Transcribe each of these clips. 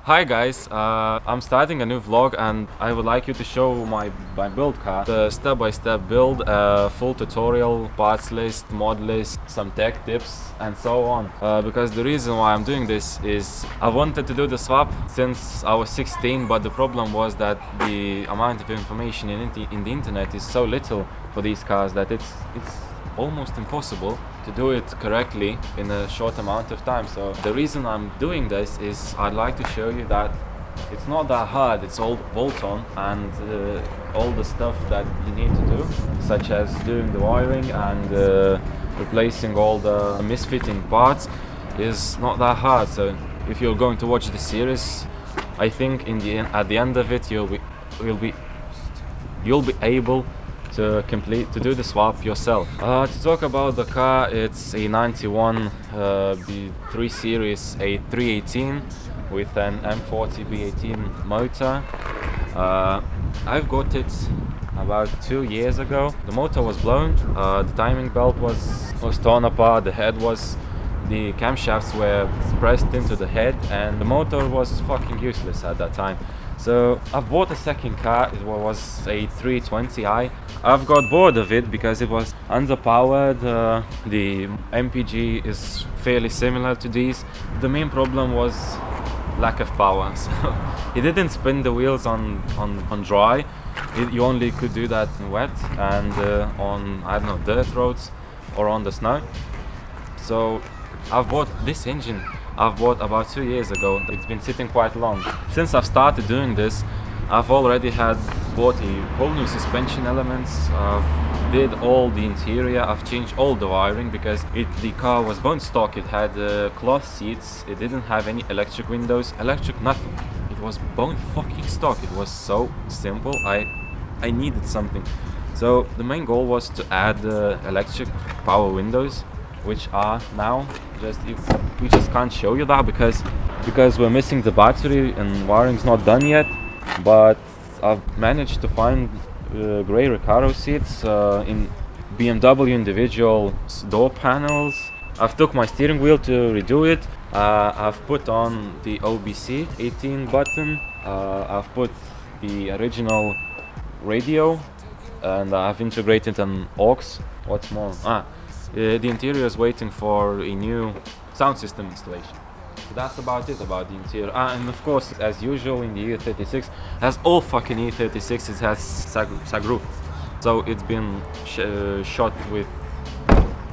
Hi guys, I'm starting a new vlog and I would like you to show my build car. The step-by-step build, full tutorial, parts list, mod list, some tech tips and so on. Because the reason why I'm doing this is I wanted to do the swap since I was 16, but the problem was that the amount of information in the internet is so little for these cars that it's almost impossible to do it correctly in a short amount of time. So the reason I'm doing this is I'd like to show you that it's not that hard. It's all bolt-on, and all the stuff that you need to do, such as doing the wiring and replacing all the misfitting parts, is not that hard. So if you're going to watch the series, I think at the end of it you'll be able to do the swap yourself. To talk about the car, it's a 91 B3 Series A318 with an M40 B18 motor. I've got it about 2 years ago. The motor was blown, the timing belt was torn apart, the camshafts were pressed into the head, and the motor was fucking useless at that time. So I've bought a second car. It was a 320i. I've got bored of it because it was underpowered. The MPG is fairly similar to these. The main problem was lack of power. So it didn't spin the wheels on dry. You only could do that in wet and on, I don't know, dirt roads or on the snow. So I've bought this engine. I've bought about 2 years ago. It's been sitting quite long. Since I've started doing this, I've already bought a whole new suspension elements. I've did all the interior. I've changed all the wiring because the car was bone stock. It had cloth seats. It didn't have any electric windows, electric nothing. It was bone fucking stock. It was so simple. I needed something. So the main goal was to add electric power windows, which are now we just can't show you that because we're missing the battery and wiring's not done yet. But I've managed to find grey Recaro seats in BMW individual door panels. I've took my steering wheel to redo it. I've put on the OBC 18 button. I've put the original radio, and I've integrated an aux. What's more? The interior is waiting for a new sound system installation. So that's about it about the interior. And of course, as usual in the E36, as all fucking E36, it has sag-roof. So it's been shot with,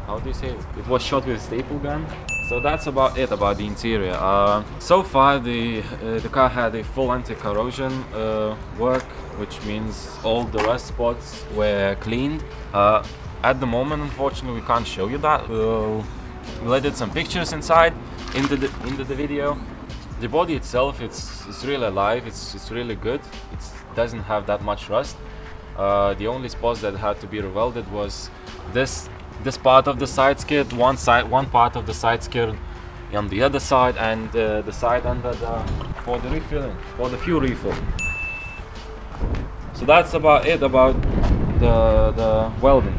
how do you say it? It was shot with a staple gun. So that's about it about the interior. So far the car had a full anti-corrosion work, which means all the rust spots were cleaned. At the moment, unfortunately, we can't show you that. We'll edit some pictures inside into the video. The body itself, it's really alive. It's really good. It doesn't have that much rust. The only spots that had to be rewelded was this part of the side skid, one part of the side skid on the other side, and the side under for the fuel refill. So that's about it about the welding.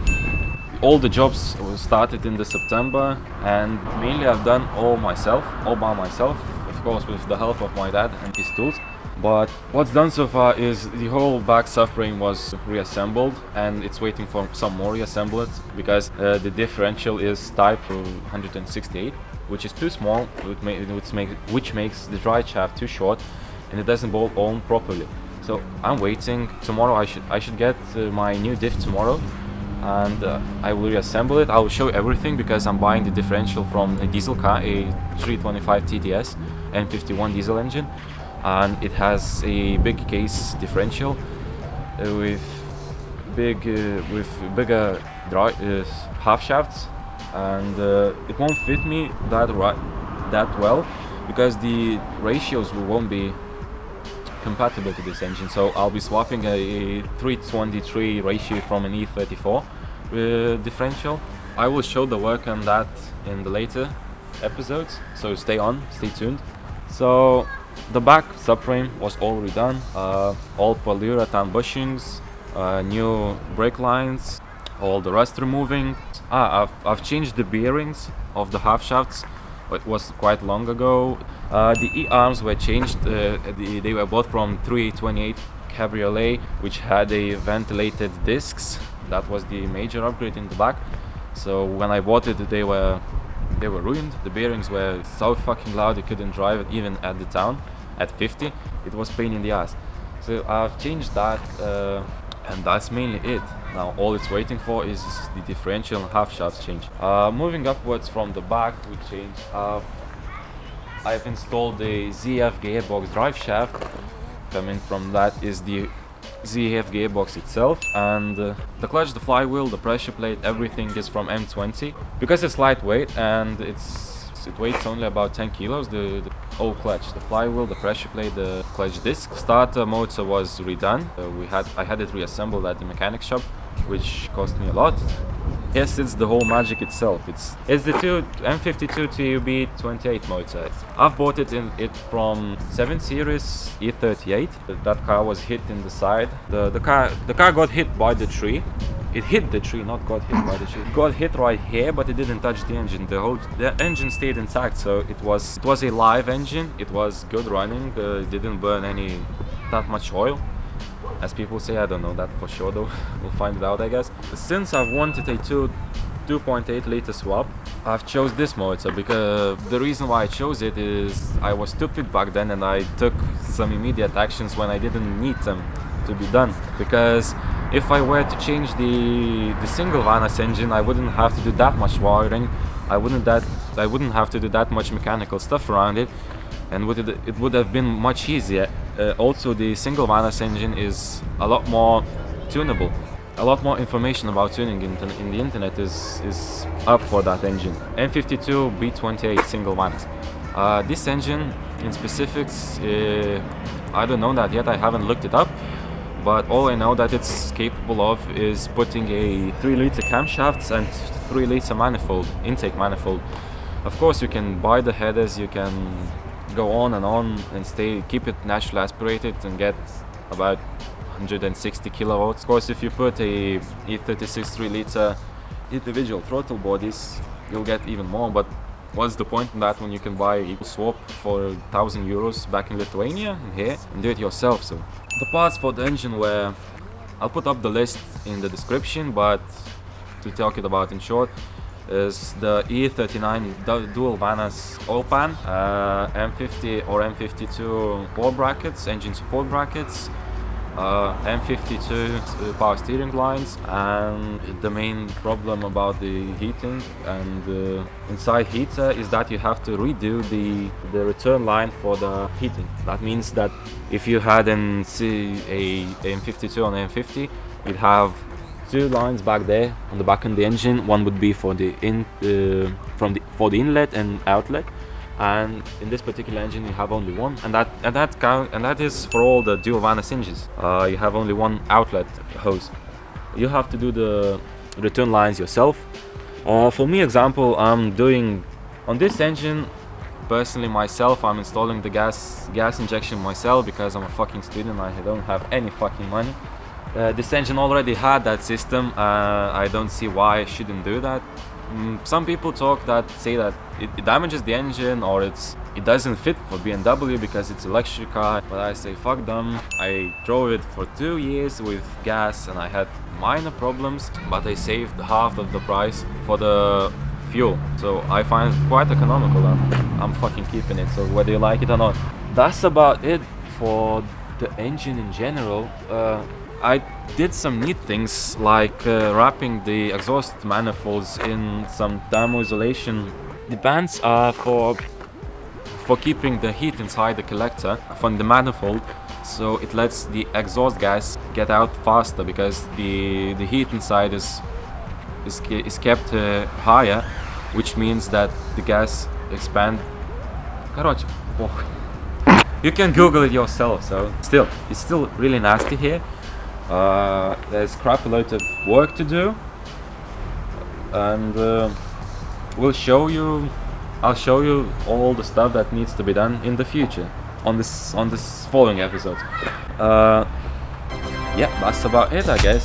All the jobs started in September, and mainly I've done all by myself, of course with the help of my dad and his tools. But what's done so far is the whole back subframe was reassembled, and it's waiting for some more reassembled because the differential is type 168, which is too small, which makes the driveshaft too short, and it doesn't bolt on properly. So I'm waiting. Tomorrow I should get my new diff tomorrow, and I will reassemble it. I will show everything because I'm buying the differential from a diesel car, a 325 TDS N51 diesel engine, and it has a big case differential with bigger half shafts, and it won't fit me that well because the ratios won't be compatible to this engine. So I'll be swapping a 323 ratio from an E34 differential. I will show the work on that in the later episodes, so stay tuned. So the back subframe was all redone, all polyurethane bushings, new brake lines, all the rust removing. I've changed the bearings of the half shafts It was quite long ago. The E-arms were changed. They were bought from 328 Cabriolet, which had a ventilated discs. That was the major upgrade in the back. So when I bought it, they were ruined. The bearings were so fucking loud you couldn't drive it even at the town. At 50, it was pain in the ass. So I've changed that, and that's mainly it. Now all it's waiting for is the differential and half shafts change. Moving upwards from the back, we changed. I've installed the ZF gearbox drive shaft. Coming from that is the ZF gearbox itself, and the clutch, the flywheel, the pressure plate, everything is from M20. Because it's lightweight and it weighs only about 10 kilos, the whole clutch, the flywheel, the pressure plate, the clutch disc. Starter motor was redone. I had it reassembled at the mechanic shop, which cost me a lot. Yes, it's the whole magic itself. It's the M52 TUB 28 motor. I've bought it from 7 Series E38. That car was hit in the side. The car got hit by the tree. It hit the tree, not got hit by the tree. It got hit right here, but it didn't touch the engine. The engine stayed intact, so it was a live engine. It was good running. It didn't burn that much oil, as people say. I don't know that for sure though. We'll find it out, I guess. Since I've wanted a 2.8 liter swap, I've chose this motor, because the reason why I chose it is I was stupid back then and I took some immediate actions when I didn't need them to be done. Because if I were to change the single Vanos engine, I wouldn't have to do that much wiring. I wouldn't have to do that much mechanical stuff around it, and it would have been much easier. Also, the single Vanos engine is a lot more tunable. A lot more information about tuning in the internet is up for that engine. M52 B28 single Vanos. This engine in specifics, I don't know that yet. I haven't looked it up. But all I know that it's capable of is putting a 3-liter camshafts and 3-liter manifold, intake manifold. Of course, you can buy the headers, you can go on and keep it naturally aspirated and get about 160 kilowatts. Of course, if you put a E36 3-liter individual throttle bodies, you'll get even more. But what's the point in that when you can buy a swap for 1,000 euros back in Lithuania and here and do it yourself? So the parts for the engine were, I'll put up the list in the description, but to talk it about in short, is the E39 dual Vanos oil pan, M50 or M52 support brackets, engine support brackets, M52 power steering lines, and the main problem about the heating and inside heater is that you have to redo the return line for the heating. That means that if you had an M52 on M50, you'd have 2 lines back there on the back of the engine. One would be for the inlet and outlet, and in this particular engine you have only one, and that is for all the dual Vanos engines. You have only one outlet hose. You have to do the return lines yourself. For me, example, I'm doing on this engine personally myself. I'm installing the gas injection myself because I'm a fucking student. I don't have any fucking money. This engine already had that system. I don't see why I shouldn't do that. Some people say that it damages the engine, or it doesn't fit for BMW because it's electric car, but I say fuck them. I drove it for 2 years with gas and I had minor problems, but I saved half of the price for the fuel, so I find it quite economical. I'm fucking keeping it, so whether you like it or not. That's about it for the engine in general. I did some neat things like wrapping the exhaust manifolds in some thermal isolation. The bands are for keeping the heat inside the collector from the manifold, so it lets the exhaust gas get out faster because the heat inside is kept higher, which means that the gas expand. Короче, you can Google it yourself. So it's still really nasty here. There's crap a lot of work to do, and I'll show you all the stuff that needs to be done in the future on this following episode. Yeah, that's about it, I guess.